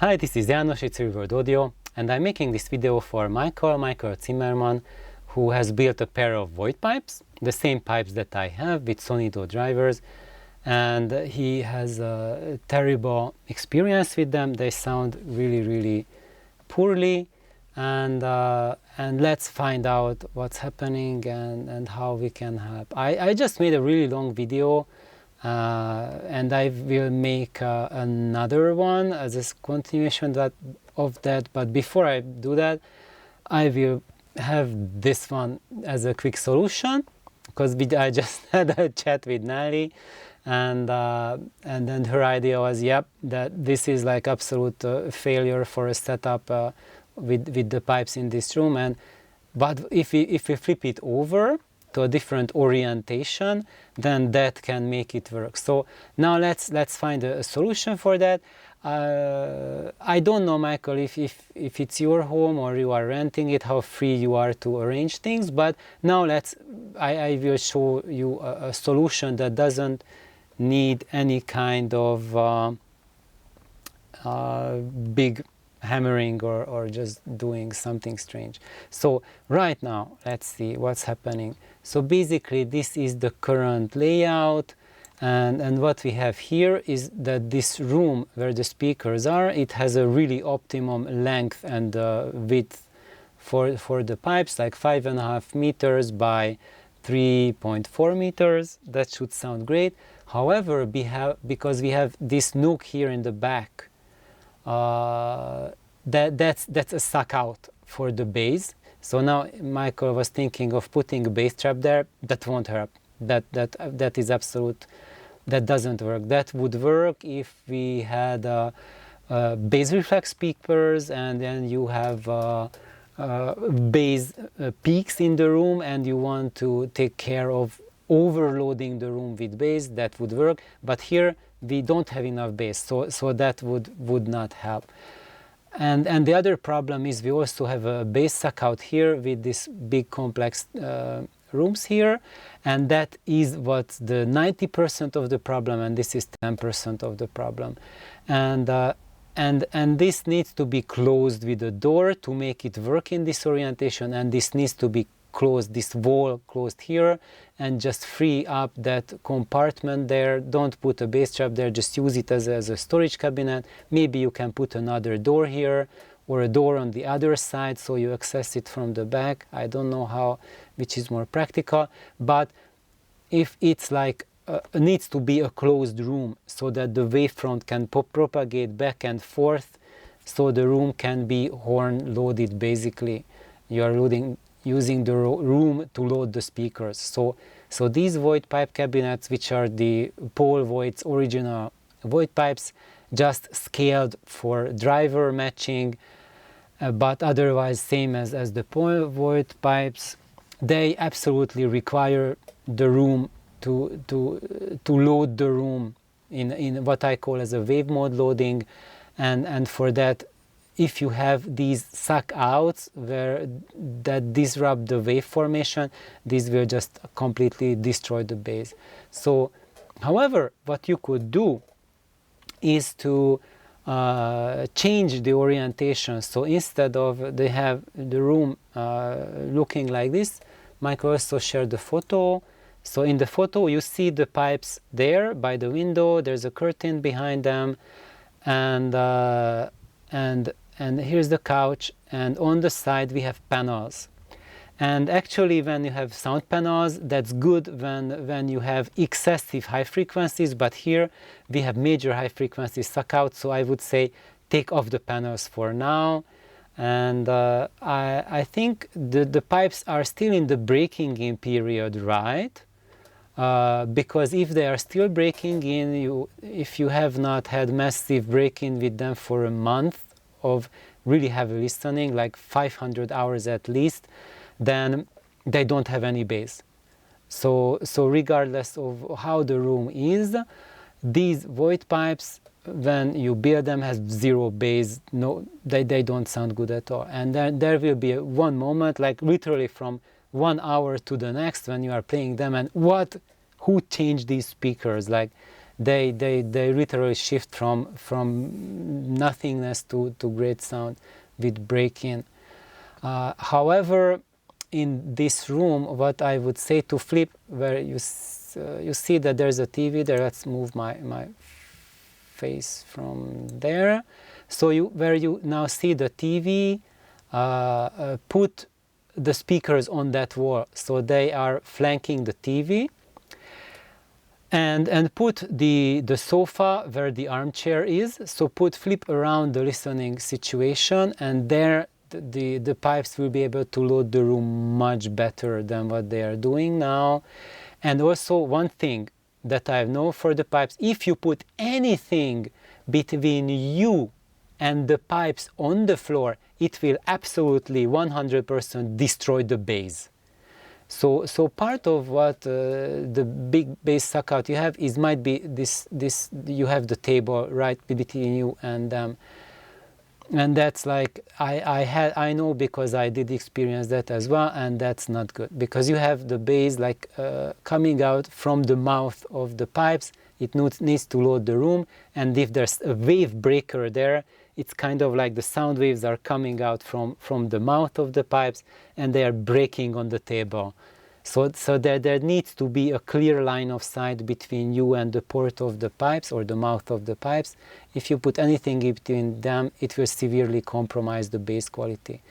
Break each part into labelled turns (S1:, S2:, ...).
S1: Hi, this is János, it's Reverb Audio, and I'm making this video for Michael Zimmerman, who has built a pair of Voigt pipes, the same pipes that I have with Sonido drivers, and he has a terrible experience with them. They sound really poorly, and let's find out what's happening and how we can help. I just made a really long video, and I will make another one as a continuation of that, but before I do that, I will have this one as a quick solution, because I just had a chat with Nelly, and then her idea was, yep, that this is like absolute failure for a setup with the pipes in this room, but if we flip it over to a different orientation, then that can make it work. So now let's find a solution for that. I don't know, Michael, if it's your home or you are renting it, how free you are to arrange things, but now I will show you a solution that doesn't need any kind of big hammering or just doing something strange. So right now, let's see what's happening. So basically this is the current layout, and what we have here is that this room where the speakers are, it has a really optimum length and width for the pipes, like 5.5 meters by 3.4 meters. That should sound great. However, because we have this nook here in the back, that's a suck out for the bass. So now Michael was thinking of putting a bass trap there. That won't help. That is absolute. That doesn't work. That would work if we had bass reflex speakers, and then you have bass peaks in the room, and you want to take care of overloading the room with bass. That would work. But here we don't have enough bass, so that would not help. And the other problem is we also have a bass suck out here with this big complex rooms here, and that is what's the 90% of the problem, and this is 10% of the problem. And this needs to be closed with a door to make it work in this orientation, and this needs to be closed, this wall closed here, and just free up that compartment there. Don't put a bass trap there, just use it as a storage cabinet. Maybe you can put another door here or a door on the other side so you access it from the back. I don't know which is more practical, but if it's like needs to be a closed room so that the wavefront can propagate back and forth, so the room can be horn loaded. Basically you are using the room to load the speakers. So these Voigt pipe cabinets, which are the Paul Voigt's original Voigt pipes, just scaled for driver matching, but otherwise same as the Paul Voigt pipes, they absolutely require the room to load the room in what I call as a wave mode loading, and for that, if you have these suck outs that disrupt the wave formation, this will just completely destroy the bass. So, however, what you could do is to change the orientation. So instead of they have the room looking like this, Michael also shared the photo. So in the photo you see the pipes there by the window, there's a curtain behind them, and here's the couch, and on the side we have panels. And actually when you have sound panels, that's good when you have excessive high frequencies, but here we have major high frequency suck out, so I would say take off the panels for now. And I think the pipes are still in the breaking in period, right? Because if they are still breaking in, if you have not had massive break-in with them for a month of really heavy listening, like 500 hours at least, then they don't have any bass. So regardless of how the room is, these Voigt pipes, when you build them, has zero bass. No, they don't sound good at all. And then there will be one moment, like literally from 1 hour to the next, when you are playing them, and who changed these speakers? Like they literally shift from nothingness to great sound with break-in. However, in this room, what I would say to flip, where you see that there's a TV there. Let's move my face from there. So where you now see the TV, put the speakers on that wall, so they are flanking the TV, and put the sofa where the armchair is. So flip around the listening situation, and there the pipes will be able to load the room much better than what they are doing now. And also one thing that I know for the pipes, if you put anything between you and the pipes on the floor, it will absolutely 100% destroy the bass. So part of what the big bass suck out you have is might be this you have the table right between you and them. And that's like, I know because I did experience that as well, and that's not good, because you have the bass like coming out from the mouth of the pipes. It needs to load the room, and if there's a wave breaker there, it's kind of like the sound waves are coming out from the mouth of the pipes, and they are breaking on the table. So there needs to be a clear line of sight between you and the port of the pipes or the mouth of the pipes. If you put anything in between them, it will severely compromise the bass quality.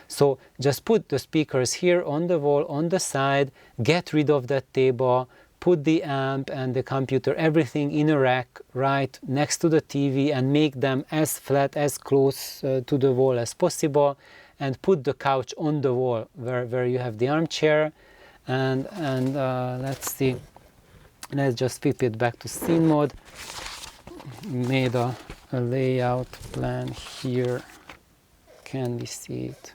S1: So just put the speakers here on the wall, on the side, get rid of that table, put the amp and the computer, everything in a rack right next to the TV, and make them as flat, as close to the wall as possible, and put the couch on the wall where you have the armchair. And let's see, let's just flip it back to scene mode. Made a layout plan here. Can we see it?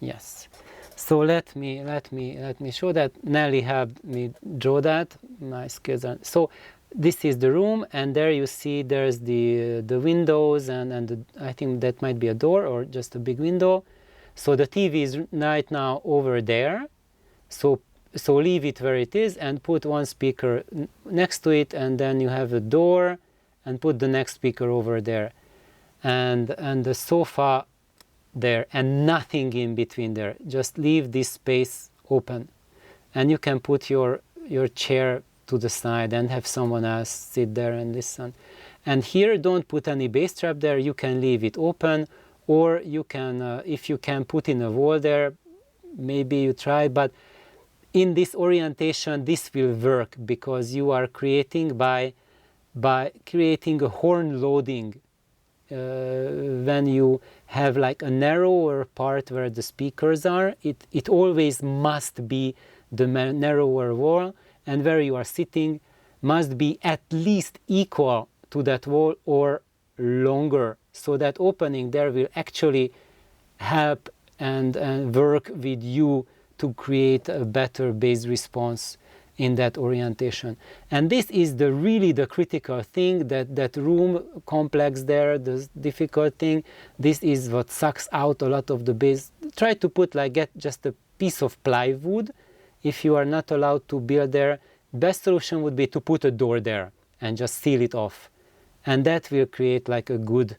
S1: Yes. So let me show that. Nelly helped me draw that. My skills are so. This is the room, and there you see there's the windows, and I think that might be a door or just a big window. So the TV is right now over there, so leave it where it is and put one speaker next to it, and then you have a door, and put the next speaker over there, and the sofa there, and nothing in between there. Just leave this space open, and you can put your chair to the side and have someone else sit there and listen. And here, don't put any bass trap there. You can leave it open. Or you can, if you can put in a wall there, maybe you try, but in this orientation, this will work, because you are creating by creating a horn loading. When you have like a narrower part where the speakers are, it always must be the narrower wall, and where you are sitting must be at least equal to that wall or longer. So that opening there will actually help and work with you to create a better bass response in that orientation. And this is really the critical thing, that room complex there, the difficult thing. This is what sucks out a lot of the bass. Try to put get just a piece of plywood. If you are not allowed to build there, best solution would be to put a door there and just seal it off. And that will create like a good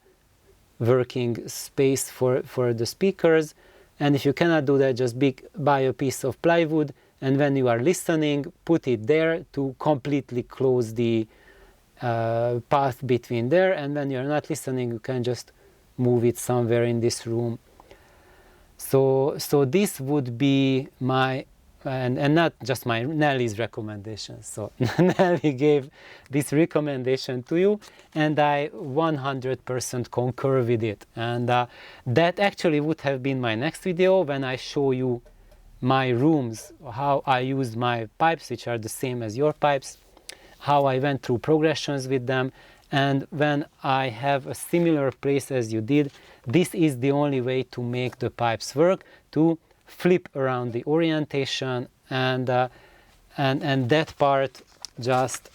S1: working space for the speakers. And if you cannot do that, just buy a piece of plywood, and when you are listening, put it there to completely close the path between there, and when you are not listening, you can just move it somewhere in this room. So this would be my, and not just my, Nelly's recommendation. So Nelly gave this recommendation to you, and I 100% concur with it. And that actually would have been my next video, when I show you my rooms, how I use my pipes, which are the same as your pipes, how I went through progressions with them. And when I have a similar place as you did, this is the only way to make the pipes work, to flip around the orientation, and that part, just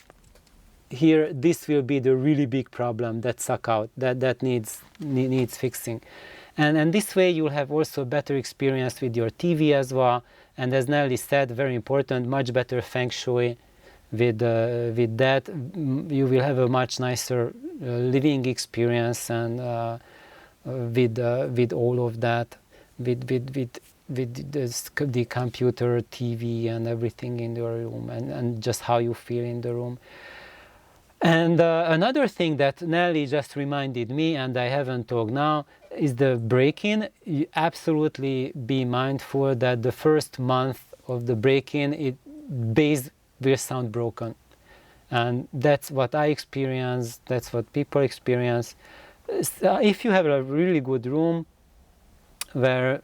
S1: here, this will be the really big problem that suck out, that needs fixing. And this way you'll have also better experience with your TV as well, And as Nelly said, very important, much better feng shui. With that, you will have a much nicer living experience, and with all of that, with the computer, TV, and everything in your room, and just how you feel in the room. And another thing that Nelly just reminded me, and I haven't talked now, is the break-in. You absolutely be mindful that the first month of the break-in, bass will sound broken. And that's what I experience, that's what people experience. So if you have a really good room where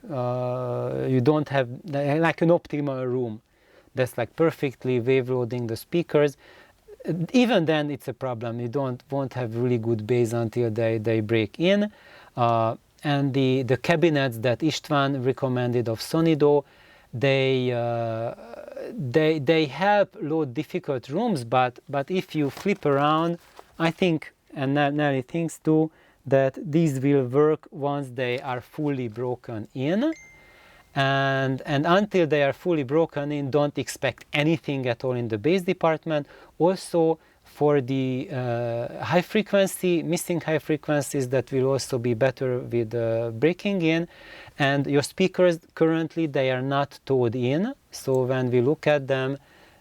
S1: you don't have, like an optimal room, that's like perfectly wave loading the speakers, even then it's a problem. You won't have really good bass until they break in. And the cabinets that István recommended of Sonido, they help load difficult rooms, but if you flip around, I think, and Nelly thinks too, that these will work once they are fully broken in. And until they are fully broken in, don't expect anything at all in the bass department. Also, for the high frequency, missing high frequencies, that will also be better with breaking in. And your speakers, currently, they are not towed in. So when we look at them,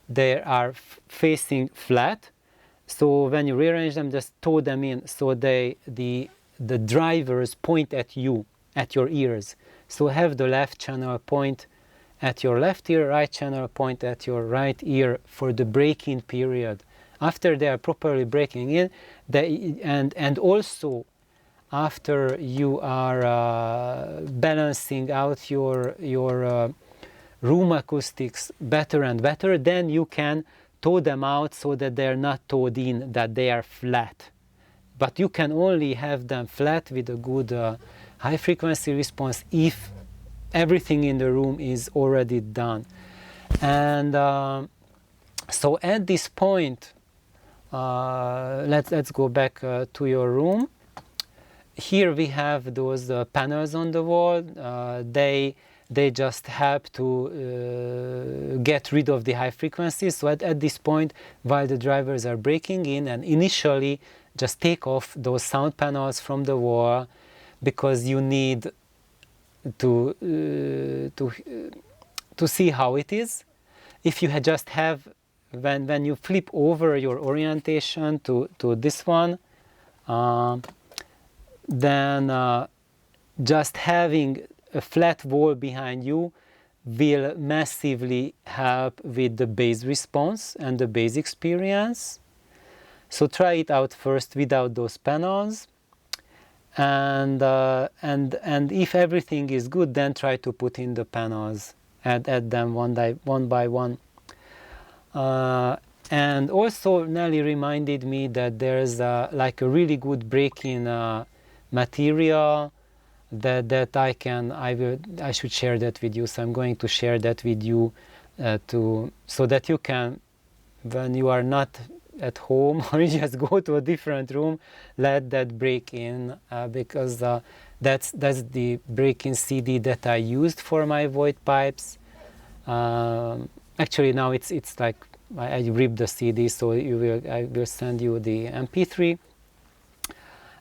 S1: they are facing flat. So when you rearrange them, just toe them in, so the drivers point at you, at your ears. So have the left channel point at your left ear, right channel point at your right ear for the break-in period. After they are properly breaking in, and also after you are balancing out your room acoustics better and better, then you can toe them out so that they are not towed in, that they are flat. But you can only have them flat with a good high frequency response if everything in the room is already done. And so at this point, let's go back to your room. Here we have those panels on the wall. They just help to get rid of the high frequencies. So at this point, while the drivers are breaking in, and initially just take off those sound panels from the wall, because you need to see how it is. If you just have, when you flip over your orientation to this one, then just having a flat wall behind you will massively help with the bass response and the bass experience. So try it out first without those panels, and if everything is good, then try to put in the panels, add them one by one. And also Nelly reminded me that there's like a really good break-in material that I should share that with you. So I'm going to share that with you so that you can, when you are not at home or you just go to a different room, let that break in, because that's the break-in CD that I used for my Voigt pipes. Actually now it's like I ripped the CD, so I will send you the MP3.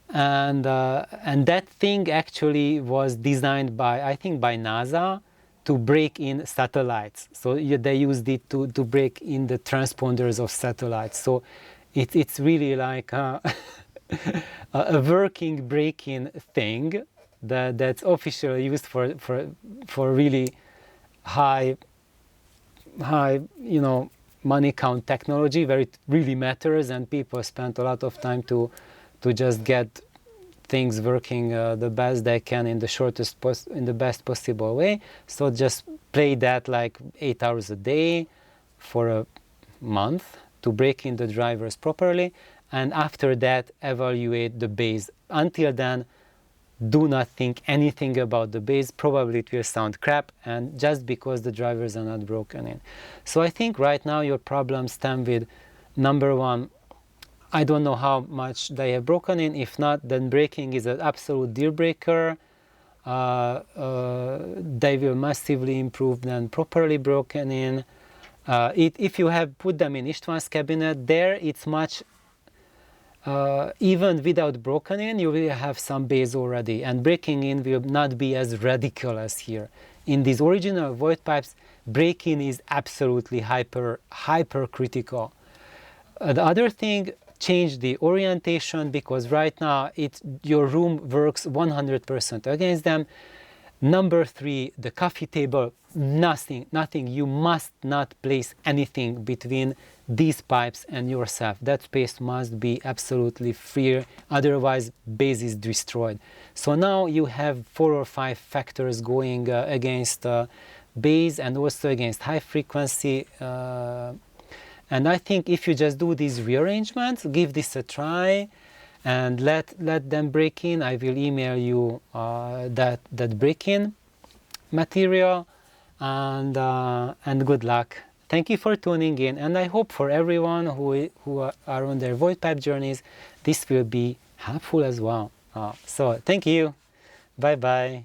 S1: And that thing actually was designed by, I think, by NASA to break in satellites. So they used it to break in the transponders of satellites. So it's really like a working break-in thing that's officially used for really high money count technology, where it really matters, and people spend a lot of time to just get things working the best they can in the best possible way. So just play that like 8 hours a day for a month to break in the drivers properly, and after that evaluate the bass. Until then, do not think anything about the bass. Probably it will sound crap, and just because the drivers are not broken in. So I think right now your problems stem with, number one, I don't know how much they have broken in. If not, then breaking is an absolute deal breaker. they will massively improve than properly broken in. If you have put them in István's cabinet, there it's much, even without broken in, you will have some bass already, and breaking in will not be as radical as here. In these original Voigt pipes, break-in is absolutely hyper critical. The other thing, change the orientation, because right now your room works 100% against them. Number 3, the coffee table, nothing. You must not place anything between these pipes and yourself. That space must be absolutely free, otherwise bass is destroyed. So now you have 4 or 5 factors going against bass and also against high frequency. And I think if you just do these rearrangements, give this a try, and let them break in. I will email you that break-in material, and good luck. Thank you for tuning in, and I hope for everyone who are on their Voigt pipe journeys, this will be helpful as well. So thank you. Bye bye.